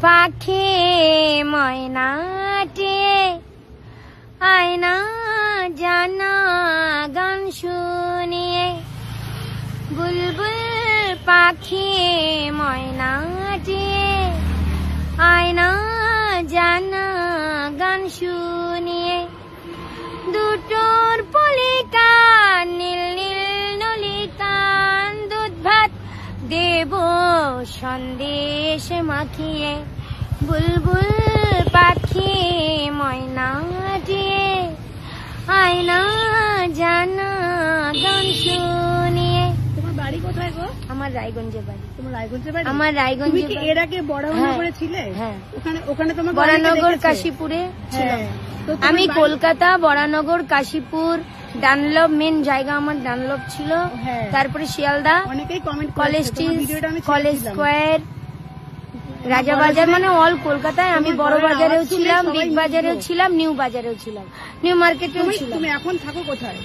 পাখি ময়নাটি আয়না জানা গান শুনিয়ে বুলবুল পাখি ময়নাটি আয়না জানা গান শুনিয়ে দুটোর পলিকান নীল নীল নলিকান দুধ ভাত দেব সন্দেশ মাখিয়ে বুলবুল পাখি ময়নাটি আয়না জানা গান শুনিয়ে। তোমার বাড়ি কোথায় গো? আমার রায়গঞ্জে বাড়ি। তোমার রায়গঞ্জে বাড়ি? আমার রায়গঞ্জে। তুমি কি এর আগে বরানগরে ছিলে? হ্যাঁ। ওখানে তোমার বরানগর কাশীপুরে ছিলাম। আমি কলকাতা, বরানগর, কাশীপুর, ডানলপ মেন জায়গা আমার ডানলপ ছিল। তারপরে শিয়ালদা, কলেজ স্কোয়ার, রাজাবাজার, মানে অল কলকাতায়। আমি বড় বাজারেও ছিলাম, বিগ বাজারেও ছিলাম, নিউ বাজারেও ছিলাম, নিউ মার্কেটেও ছিলাম। তুমি এখন থাকো কোথায়?